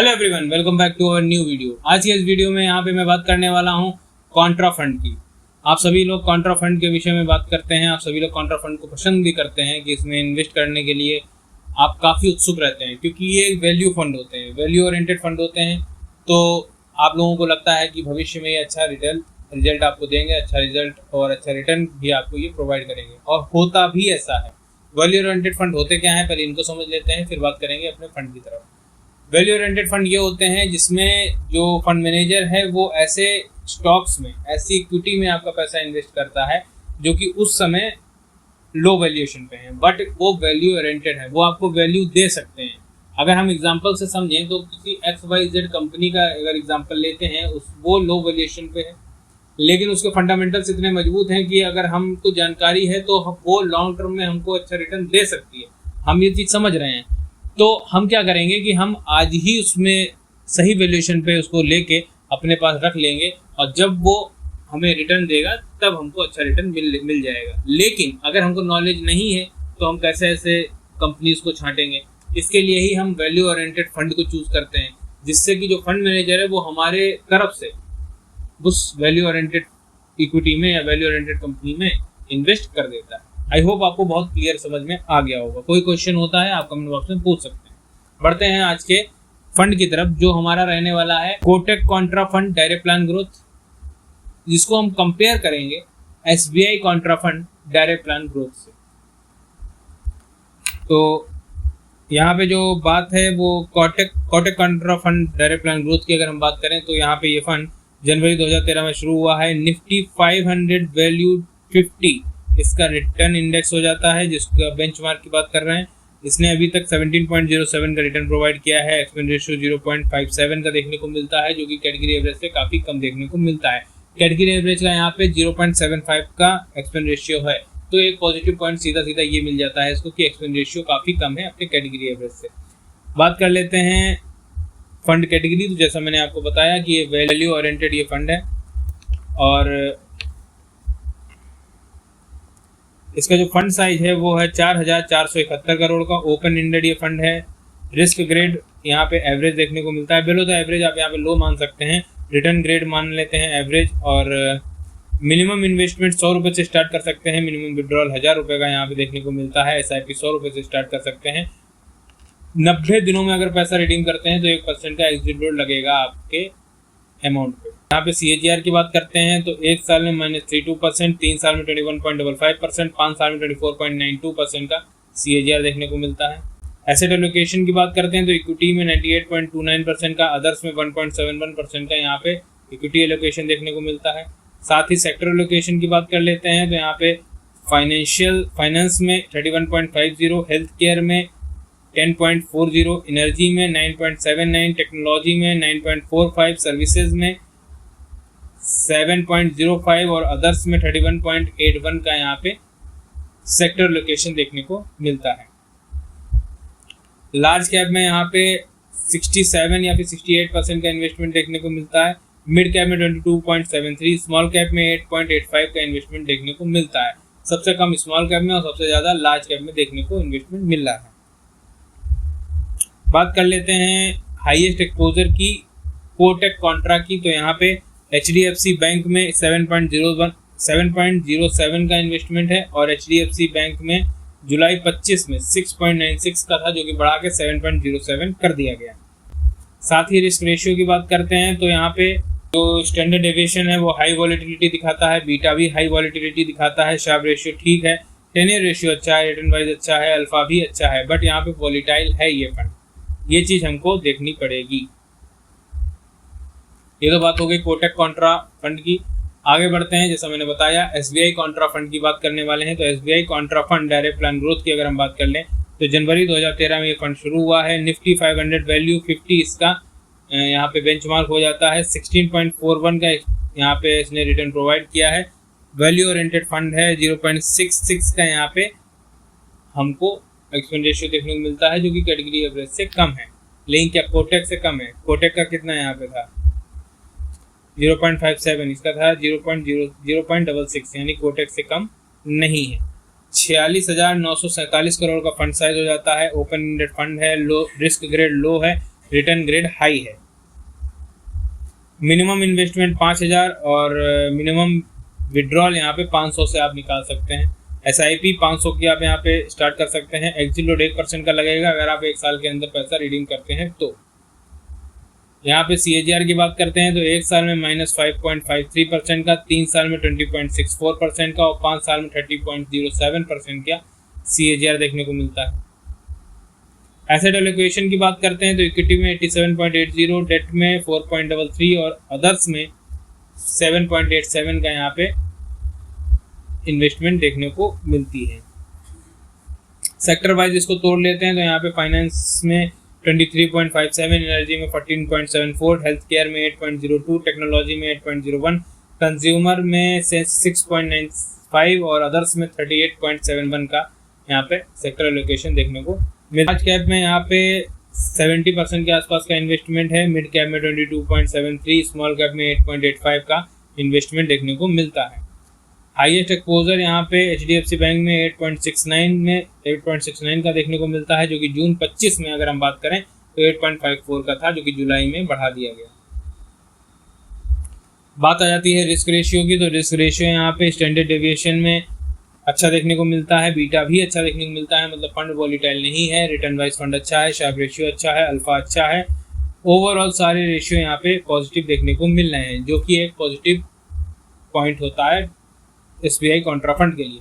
Hello everyone, welcome back to our new video. आज की इस वीडियो में यहाँ पे मैं बात करने वाला हूँ कॉन्ट्रा फंड की। आप सभी लोग कॉन्ट्रा फंड के विषय में बात करते हैं, आप सभी लोग कॉन्ट्रा फंड को पसंद भी करते हैं कि इसमें इन्वेस्ट करने के लिए आप काफ़ी उत्सुक रहते हैं, क्योंकि ये वैल्यू फंड होते हैं, वैल्यू ओरिएंटेड फंड होते हैं। तो आप लोगों को लगता है कि भविष्य में ये अच्छा रिजल्ट आपको देंगे, अच्छा रिजल्ट और अच्छा रिटर्न भी आपको ये प्रोवाइड करेंगे, और होता भी ऐसा है। वैल्यू ओरिएंटेड फंड होते क्या हैं, पहले इनको समझ लेते हैं, फिर बात करेंगे अपने फंड की तरफ। वैल्यू ओरिएंटेड फंड ये होते हैं जिसमें जो फंड मैनेजर है वो ऐसे स्टॉक्स में, ऐसी इक्विटी में आपका पैसा इन्वेस्ट करता है जो कि उस समय लो वैल्यूएशन पे है, बट वो वैल्यू ओरिएंटेड है, वो आपको वैल्यू दे सकते हैं। अगर हम एग्जांपल से समझें तो किसी XYZ कंपनी का अगर एग्जांपल लेते हैं, वो लो वैल्यूएशन पे है, लेकिन उसके फंडामेंटल्स इतने मजबूत हैं कि अगर हमको जानकारी है तो वो लॉन्ग टर्म में हमको अच्छा रिटर्न दे सकती है। हम ये चीज़ समझ रहे हैं, तो हम क्या करेंगे कि हम आज ही उसमें सही वैल्यूएशन पे उसको लेके अपने पास रख लेंगे, और जब वो हमें रिटर्न देगा तब हमको अच्छा रिटर्न मिल जाएगा। लेकिन अगर हमको नॉलेज नहीं है तो हम कैसे ऐसे कंपनीज को छांटेंगे? इसके लिए ही हम वैल्यू ओरिएंटेड फंड को चूज करते हैं, जिससे कि जो फंड मैनेजर है वो हमारे तरफ से उस वैल्यू ओरिएंटेड इक्विटी में या वैल्यू ओरिएंटेड कंपनी में इन्वेस्ट कर देता है। आई होप आपको बहुत क्लियर समझ में आ गया होगा। कोई क्वेश्चन होता है आप कमेंट बॉक्स में पूछ सकते हैं। बढ़ते हैं आज के फंड की तरफ, जो हमारा रहने वाला है Kotak Contra fund direct plan growth, जिसको हम कंपेयर करेंगे SBI Contra fund direct plan growth से। तो यहाँ पे जो बात है वो Kotak Contra fund direct plan growth की अगर हम बात करें तो यहाँ पे ये फंड जनवरी 2013 में शुरू हुआ है। निफ्टी 500 वैल्यू 50 इसका रिटर्न इंडेक्स हो जाता है, जिसका बेंचमार्क की बात कर रहे हैं। इसने अभी तक 17.07 का रिटर्न प्रोवाइड किया है। एक्सपेंस रेशियो 0.57 का देखने को मिलता है, जो कि कैटेगरी एवरेज से काफ़ी कम देखने को मिलता है। कैटेगरी एवरेज का यहाँ पे 0.75 का एक्सपेंस रेशियो है, तो एक पॉजिटिव पॉइंट सीधा ये मिल जाता है इसको कि एक्सपेंस रेशियो काफ़ी कम है अपने कैटेगरी एवरेज से। बात कर लेते हैं फंड कैटेगरी। तो जैसा मैंने आपको बताया कि ये वैल्यू ओरिएंटेड ये फंड है, और इसका जो फंड साइज है वो है 4,471 करोड़ का। ओपन एंडेड ये फंड है। रिस्क ग्रेड यहाँ पे एवरेज देखने को मिलता है, बिलो द एवरेज आप यहाँ पे लो मान सकते हैं। रिटर्न ग्रेड मान लेते हैं एवरेज, और मिनिमम इन्वेस्टमेंट 100 रुपये से स्टार्ट कर सकते हैं। मिनिमम विड्रॉल 1000 रुपये का यहाँ पे देखने को मिलता है। SIP 100 रुपये से स्टार्ट कर सकते हैं। 90 दिनों में अगर पैसा रिडीम करते हैं तो 1% का एग्जिट लोड लगेगा आपके अमाउंट पे। यहाँ पे CAGR की बात करते हैं तो 1 साल में -32%, 3 साल में 21.55%, 5 साल में 24.92% का CAGR देखने को मिलता है। एसेट एलोकेशन की बात करते हैं तो इक्विटी में 98.29% का, अदर्स में 1.71% का यहाँ पे इक्विटी एलोकेशन देखने को मिलता है। साथ ही सेक्टर एलोकेशन की बात कर लेते हैं तो यहाँ पे फाइनेंस में 31.50, हेल्थ केयर में 10.40, एनर्जी में 9.79, टेक्नोलॉजी में 9.45, सर्विसेज में 7.05 और अदर्स में 31.81 का यहाँ पे सेक्टर लोकेशन देखने को मिलता है। लार्ज कैप में यहाँ पे 67 या फिर 68% का इन्वेस्टमेंट देखने को मिलता है। मिड कैप में 22.73, स्मॉल कैप में 8.85 का इन्वेस्टमेंट देखने को मिलता है। सबसे कम स्मॉल कैप में और सबसे ज़्यादा लार्ज कैप में देखने को इन्वेस्टमेंट मिल रहा है। बात कर लेते हैं हाईएस्ट एक्सपोजर की कोटक कॉन्ट्रा की, तो यहाँ पे HDFC बैंक में 7.07 का इन्वेस्टमेंट है, और HDFC बैंक में जुलाई 25 में 6.96 का था, जो कि बढ़ा के 7.07 कर दिया गया। साथ ही रिस्क रेशियो की बात करते हैं तो यहाँ पे जो स्टैंडर्ड डेविएशन है वो हाई वॉलेटिलिटी दिखाता है, बीटा भी हाई वॉलेटिलिटी दिखाता है, शार्प रेशियो ठीक है, 10 ईयर रेशियो अच्छा है, रिटर्न वाइज अच्छा है, अल्फा भी अच्छा है, बट यहाँ पे वॉलेटाइल है ये फंड। ये चीज़ हमको देखनी पड़ेगी। ये तो बात हो गई कोटक कॉन्ट्रा फंड की। आगे बढ़ते हैं, जैसा मैंने बताया SBI कॉन्ट्रा फंड की बात करने वाले हैं। तो SBI Contra fund direct plan growth की अगर हम बात कर लें तो जनवरी 2013 में ये फंड शुरू हुआ है। निफ्टी 500 वैल्यू 50 इसका यहाँ पे बेंचमार्क हो जाता है। 16.41 का यहाँ पे इसने रिटर्न प्रोवाइड किया है। वैल्यू ओरिएंटेड फंड है। 0.66 का यहाँ पे हमको एक्सपेंस रेशियो देखने को मिलता है, जो कि कैटेगरी एवरेज से कम है, लेकिन क्या कोटक से कम है। कोटक का कितना यहाँ पे था 0.57, इसका था 0.66, यानी कोटक से कम नहीं है। 46,947 करोड़ का फंड साइज हो जाता है। ओपन एंडेड फंड है, लो रिस्क ग्रेड लो है, रिटर्न ग्रेड हाई है। मिनिमम इन्वेस्टमेंट 5000 और मिनिमम विड्रॉल यहाँ पे 500 से आप निकाल सकते हैं। SIP 500 की आप यहाँ पे स्टार्ट कर सकते हैं। एग्जिट लोड 1% का लगेगा अगर आप 1 साल के अंदर पैसा रिडीम करते हैं तो। यहाँ पे CAGR की बात करते हैं तो 1 साल में -5.53% का, 3 साल में 20.64% का और 5 साल में 30.07% का CAGR देखने को मिलता है। एसेट एलोकेशन की बात करते हैं तो इक्विटी में 87.80, डेट में 4.33 और अदर्स में 7.87 का यहाँ पे इन्वेस्टमेंट देखने को मिलती है। सेक्टर वाइज इसको तोड़ लेते हैं तो यहाँ पे फाइनेंस में 23.57, एनर्जी में 14.74, हेल्थ केयर में 8.02, टेक्नोलॉजी में 8.01, कंज्यूमर में 6.95 और अदर्स में 38.71 का यहाँ पे सेक्टर एलोकेशन देखने को मिला। लार्ज कैप में यहाँ पे 70% के आसपास का इन्वेस्टमेंट है, मिड कैप में 22.73, स्मॉल कैप में 8.85 का इन्वेस्टमेंट देखने को मिलता है। हाईएस्ट एक्सपोजर यहाँ पे HDFC बैंक में 8.69 का देखने को मिलता है, जो कि जून 25 में अगर हम बात करें तो 8.54 का था, जो कि जुलाई में बढ़ा दिया गया। बात आ जाती है रिस्क रेशियो की, तो रिस्क रेशियो यहाँ पे स्टैंडर्ड डेविएशन में अच्छा देखने को मिलता है, बीटा भी अच्छा देखने को मिलता है, मतलब फंड वॉलीटाइल नहीं है, रिटर्न वाइज फंड अच्छा है, शार्प रेशियो अच्छा है, अल्फा अच्छा है, ओवरऑल सारे रेशियो यहाँ पे पॉजिटिव देखने को मिल रहे हैं, जो कि एक पॉजिटिव पॉइंट होता है SBI कॉन्ट्रा फंड के लिए।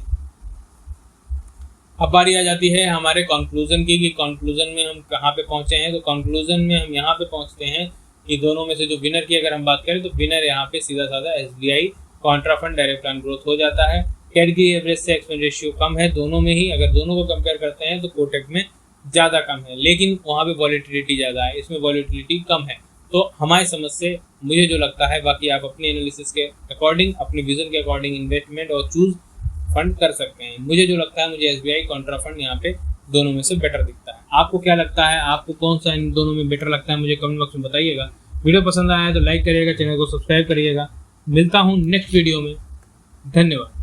अब बारी आ जाती है हमारे कंक्लूजन की कि कंक्लूजन में हम कहाँ पे पहुँचे हैं। तो कंक्लूजन में हम यहाँ पे पहुँचते हैं कि दोनों में से जो विनर की अगर हम बात करें तो विनर यहाँ पे सीधा साधा SBI Contra fund direct plan growth हो जाता है। कैटेगरी एवरेज से एक्सपेंस रेशियो कम है दोनों में ही, अगर दोनों को कंपेयर करते हैं तो कोटक में ज़्यादा कम है, लेकिन वहाँ पे वॉलेटिलिटी ज़्यादा है, इसमें वॉलेटिलिटी कम है। तो हमारी समझ से मुझे जो लगता है, बाकी आप अपने एनालिसिस के अकॉर्डिंग, अपने विजन के अकॉर्डिंग इन्वेस्टमेंट और चूज फंड कर सकते हैं। मुझे जो लगता है, मुझे SBI कॉन्ट्रा फंड यहाँ पे दोनों में से बेटर दिखता है। आपको क्या लगता है, आपको कौन सा इन दोनों में बेटर लगता है, मुझे कमेंट बॉक्स में बताइएगा। वीडियो पसंद आया है तो लाइक करिएगा, चैनल को सब्सक्राइब करिएगा। मिलता हूँ नेक्स्ट वीडियो में, धन्यवाद।